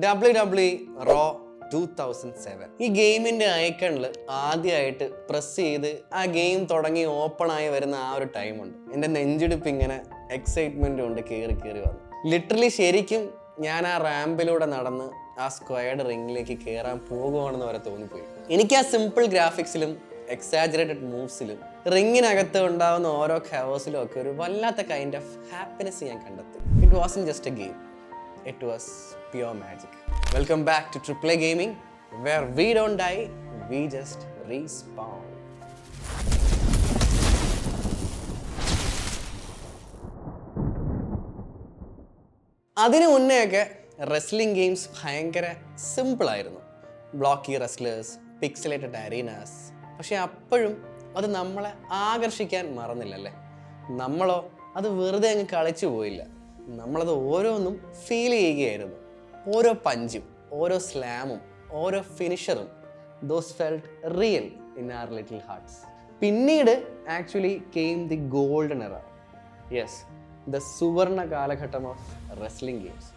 WWE Raw 2007 ഈ ഗെയിമിന്റെ ഐക്കണിൽ ആദ്യമായിട്ട് പ്രസ് ചെയ്ത് ആ ഗെയിം തുടങ്ങി ഓപ്പൺ ആയി വരുന്ന ആ ഒരു ടൈമുണ്ട്. എൻ്റെ നെഞ്ചിടിപ്പ് ഇങ്ങനെ എക്സൈറ്റ്മെന്റ് കൊണ്ട് കയറി വന്നു. ലിറ്ററലി ശരിക്കും ഞാൻ ആ റാമ്പിലൂടെ നടന്ന് ആ സ്ക്വയർഡ് റിങ്ങിലേക്ക് കയറാൻ പോകുവാണെന്ന് വരെ തോന്നിപ്പോയി. എനിക്ക് ആ സിമ്പിൾ ഗ്രാഫിക്സിലും എക്സാജറേറ്റഡ് മൂവ്സിലും റിങ്ങിനകത്ത് ഉണ്ടാവുന്ന ഓരോ ഖവോസിലും ഒക്കെ ഒരു വല്ലാത്ത കൈൻഡ് ഓഫ് ഹാപ്പിനെസ് ഞാൻ കണ്ടെത്തി. It Vasan just A game, it was pure magic. Welcome back two triple A gaming, where we don't die, we just respawn. അതിനു മുന്നെയൊക്കെ റെസ്ലിംഗ് ഗെയിംസ് ഭയങ്കര സിമ്പിളായിരുന്നു. Blocky wrestlers, pixelated arenas. പക്ഷെ അപ്പോഴും അത് നമ്മളെ ആകർഷിക്കാൻ മറന്നില്ലല്ലേ. നമ്മളോ അത് വെറുതെ അങ്ങ് കളിച്ചു പോയില്ല. നമ്മളത് ഓരോന്നും ഫീൽ ചെയ്യുകയായിരുന്നു. ഓരോ പഞ്ചും, ഓരോ സ്ലാമും, ഓരോ ഫിനിഷറും, those felt real in our little hearts. പിന്നീട് actually came the golden era. Yes, the സുവർണ കാലഘട്ടം of wrestling games.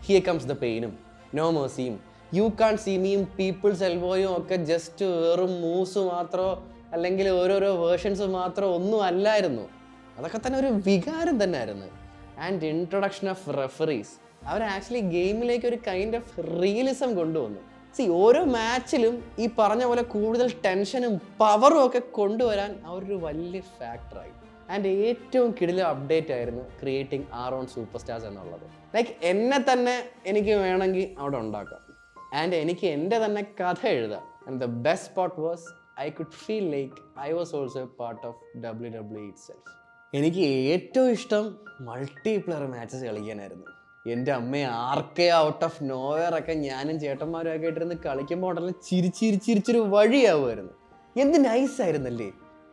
Here comes the പെയിനും, നോ മേഴ്സിയും, യു കാൺ സീ മീയും, പീപ്പിൾസ് എൽബോയും ഒക്കെ ജസ്റ്റ് വെറും മൂവ്സ് മാത്രമോ അല്ലെങ്കിൽ ഓരോരോ വേർഷൻസ് മാത്രമോ ഒന്നും അല്ലായിരുന്നു. അതൊക്കെ തന്നെ ഒരു വികാരം തന്നെ ആയിരുന്നു. ആൻഡ് ഇൻട്രൊഡക്ഷൻ ഓഫ് റെഫറീസ്, അവർ ആക്ച്വലി ഗെയിമിലേക്ക് ഒരു കൈൻഡ് ഓഫ് റിയലിസം കൊണ്ടുവന്നു. ഓരോ മാച്ചിലും ഈ പറഞ്ഞ പോലെ കൂടുതൽ ടെൻഷനും പവറും ഒക്കെ കൊണ്ടുവരാൻ അവരൊരു വലിയ ഫാക്ടറായി. ആൻഡ് ഏറ്റവും കിടില അപ്ഡേറ്റ് ആയിരുന്നു creating R on super stars എന്നുള്ളത്. ലൈക്ക് എന്നെ തന്നെ എനിക്ക് വേണമെങ്കിൽ അവിടെ ഉണ്ടാക്കാം. ആൻഡ് എനിക്ക് എൻ്റെ തന്നെ കഥ എഴുതാം. And the best part was I could feel like I was also A part of WWE itself. എനിക്ക് ഏറ്റവും ഇഷ്ടം മൾട്ടിപ്ലെയർ മാച്ചസ് കളിക്കാനായിരുന്നു. എൻ്റെ അമ്മയെ ആർക്കെ ഔട്ട് ഓഫ് നോവെയർ ഒക്കെ ഞാനും ചേട്ടന്മാരും ഒക്കെ ആയിട്ടിരുന്ന് കളിക്കുമ്പോൾ ഉടനെ ചിരിച്ചിരിച്ചൊരു വഴിയാവുമായിരുന്നു. എന്ത് നൈസായിരുന്നല്ലേ.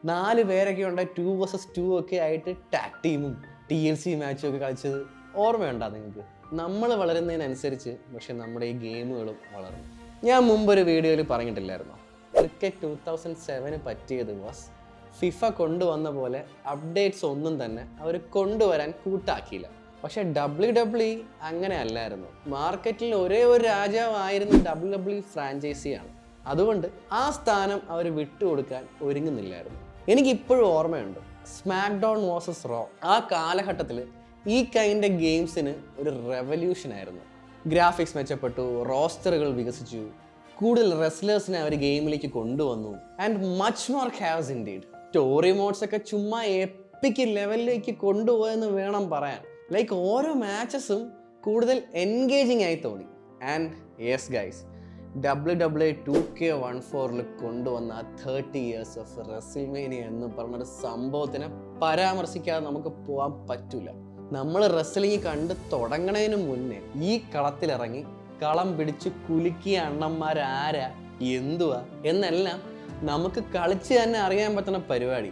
4 പേരൊക്കെ ഉണ്ടായി 2 vs 2 ഒക്കെ ആയിട്ട് ടാഗ് ടീമും TLC മാച്ചും ഒക്കെ കളിച്ചത് ഓർമ്മയുണ്ടോ നിങ്ങൾക്ക്? നമ്മൾ വളരുന്നതിനനുസരിച്ച് പക്ഷെ നമ്മുടെ ഈ ഗെയിമുകളും വളർന്നു. ഞാൻ മുമ്പൊരു വീഡിയോയിൽ പറഞ്ഞിട്ടില്ലായിരുന്നോ, ക്രിക്കറ്റ് 2007 പറ്റിയത് വാസ് ഫിഫ കൊണ്ടുവന്ന പോലെ അപ്ഡേറ്റ്സ് ഒന്നും തന്നെ അവർ കൊണ്ടുവരാൻ കൂട്ടാക്കിയില്ല. പക്ഷെ WWE അങ്ങനെ അല്ലായിരുന്നു. മാർക്കറ്റിൽ ഒരേ ഒരു രാജാവായിരുന്ന WWE ഫ്രാഞ്ചൈസിയാണ്. അതുകൊണ്ട് ആ സ്ഥാനം അവർ വിട്ടുകൊടുക്കാൻ ഒരുങ്ങുന്നില്ലായിരുന്നു. എനിക്കിപ്പോഴും ഓർമ്മയുണ്ട്, സ്മാക്ക് ഡൗൺ വേഴ്സസ് റോ. ആ കാലഘട്ടത്തിൽ ഈ കൈൻഡ് ഗെയിംസിന് ഒരു റെവല്യൂഷൻ ആയിരുന്നു. ഗ്രാഫിക്സ് മെച്ചപ്പെട്ടു, റോസ്റ്ററുകൾ വികസിച്ചു, കൂടുതൽ റെസ്ലേഴ്സിനെ അവർ ഗെയിമിലേക്ക് കൊണ്ടുവന്നു. And much more haves indeed. Story modes ഒക്കെ ചുമ്മാ എപ്പിക് ലെവലിലേക്ക് കൊണ്ടുപോയെന്ന് വേണം പറയാൻ. ലൈക്ക് ഓരോ മാച്ചസും കൂടുതൽ എൻഗേജിങ് ആയി തോന്നി. And yes guys, WWE 2K14 കൊണ്ടുവന്ന 30 years ഓഫ് റെസ്ൽമേനിയ എന്ന് പറഞ്ഞൊരു സംഭവത്തിനെ പരാമർശിക്കാതെ നമുക്ക് പോകാൻ പറ്റൂല. നമ്മൾ റെസ്ലിംഗ് കണ്ട് തുടങ്ങണതിന് മുന്നേ ഈ കളത്തിലിറങ്ങി കളം പിടിച്ച് കുലുക്കിയ അണ്ണന്മാരാരാ, എന്തുവാ എന്നെല്ലാം നമുക്ക് കളിച്ച് തന്നെ അറിയാൻ പറ്റുന്ന പരിപാടി.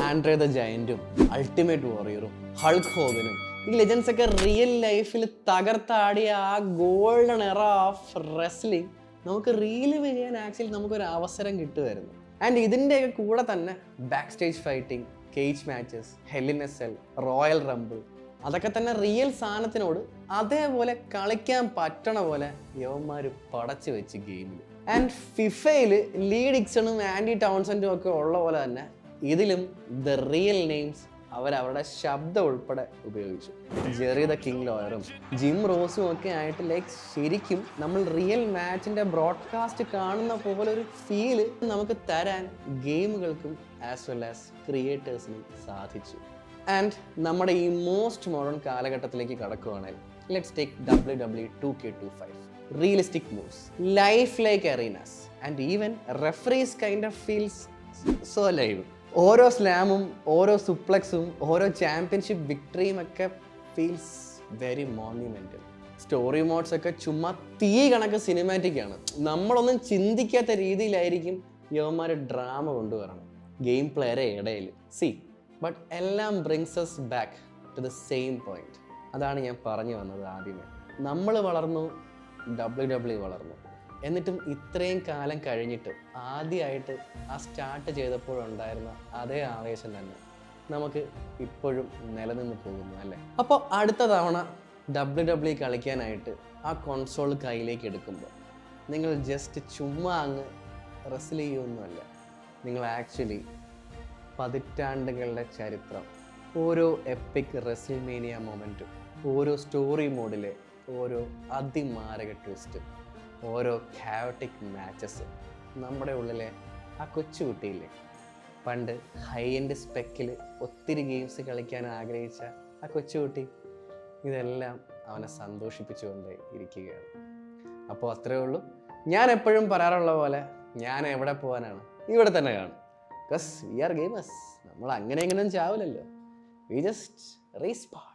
ആൻഡ്രേ ദ ജയന്റും അൾട്ടിമേറ്റ് വാറിയറും ഹൾക്ക് ഹോഗനും ഈ ലെജൻസ് ഒക്കെ റിയൽ ലൈഫിൽ തകർത്താടിയ ആ ഗോൾഡൻ എറ ഓഫ് റെസ്ലിംഗ് നമുക്ക് റീലിവ് ചെയ്യാൻ ആക്ച്വലി നമുക്കൊരു അവസരം കിട്ടുമായിരുന്നു. ആൻഡ് ഇതിൻ്റെയൊക്കെ കൂടെ തന്നെ back stage fighting, cage matches, hell in a cell, royal rumble, അതൊക്കെ തന്നെ റിയൽ സാധനത്തിനോട് അതേപോലെ കളിക്കാൻ പറ്റണ പോലെ യവന്മാർ പടച്ചു വെച്ച് ഗെയിമിൽ. ആൻഡ് ഫിഫയിൽ ലീ ഡിക്സണും ആൻഡി ടൗൺസെൻഡും ഒക്കെ ഉള്ള പോലെ തന്നെ ഇതിലും ദ റിയൽ നെയിംസ് അവരവരുടെ ശബ്ദം ഉൾപ്പെടെ ഉപയോഗിച്ചു. ജെറി ദ കിങ് ലോയറും ജിം റോസും ഒക്കെ ആയിട്ട് ലൈക്ക് ശരിക്കും നമ്മൾ റിയൽ മാച്ചിൻ്റെ ബ്രോഡ്കാസ്റ്റ് കാണുന്ന പോലെ ഒരു ഫീല് നമുക്ക് തരാൻ ഗെയിമുകൾക്കും ആസ് വെൽ ആസ് ക്രിയേറ്റേഴ്സിനും സാധിച്ചു. ആൻഡ് നമ്മുടെ ഈ മോസ്റ്റ് മോഡേൺ കാലഘട്ടത്തിലേക്ക് കടക്കുകയാണെങ്കിൽ let's take WWE 2K25. Realistic moves, life like arenas, and even referees kind of feels so live. ഓരോ സ്ലാമും ഓരോ സുപ്ലക്സും ഓരോ ചാമ്പ്യൻഷിപ്പ് വിക്ടറിയും ഒക്കെ feels very monumental. Story modes ഒക്കെ ചുമ്മാ തീ കണക്ക് സിനിമാറ്റിക് ആണ്. നമ്മളൊന്നും ചിന്തിക്കാത്ത രീതിയിലായിരിക്കും യവന്മാർ ഡ്രാമ കൊണ്ടുവരണം ഗെയിം പ്ലെയറെ ഇടയിൽ. ബട്ട് എല്ലാം brings us back to the same point. അതാണ് ഞാൻ പറഞ്ഞു വന്നത് ആദ്യമേ. നമ്മൾ വളർന്നു, WWE വളർന്നു. എന്നിട്ടും ഇത്രയും കാലം കഴിഞ്ഞിട്ട് ആദ്യമായിട്ട് ആ സ്റ്റാർട്ട് ചെയ്തപ്പോഴുണ്ടായിരുന്ന അതേ ആവേശം തന്നെ നമുക്ക് ഇപ്പോഴും നിലനിന്ന് പോകുന്നു അല്ലേ. അപ്പോൾ അടുത്ത തവണ WWE കളിക്കാനായിട്ട് ആ കൺസോൾ കയ്യിലേക്ക് എടുക്കുമ്പോൾ നിങ്ങൾ ജസ്റ്റ് ചുമ്മാ അങ്ങ് റെസ്ൽ ചെയ്യുമൊന്നുമല്ല, നിങ്ങൾ ആക്ച്വലി പതിറ്റാണ്ടുകളുടെ ചരിത്രം, ഓരോ എപ്പിക് റെസ്ൽമേനിയ മൊമെൻറ്റും, ഓരോ സ്റ്റോറി മോഡിലെ ഓരോ അതിമാരക ട്വിസ്റ്റ്, ഓരോ കായോട്ടിക് മാച്ചസ്, നമ്മുടെ ഉള്ളിലെ ആ കൊച്ചുകുട്ടിയില്ലേ പണ്ട് ഹൈ എൻഡ് സ്പെക്കിൽ ഒത്തിരി ഗെയിംസ് കളിക്കാൻ ആഗ്രഹിച്ച ആ കൊച്ചുകുട്ടി, ഇതെല്ലാം അവനെ സന്തോഷിപ്പിച്ചുകൊണ്ട് ഇരിക്കുകയാണ്. അപ്പോൾ അത്രയേ ഉള്ളൂ. ഞാൻ എപ്പോഴും പറയാറുള്ള പോലെ, ഞാൻ എവിടെ പോകാനാണ്, ഇവിടെ തന്നെ കാണും. Because we are gamers. നമ്മൾ അങ്ങനെ എങ്ങനെയും ചാവില്ലല്ലോ. We just റീസ്പാട്ട്.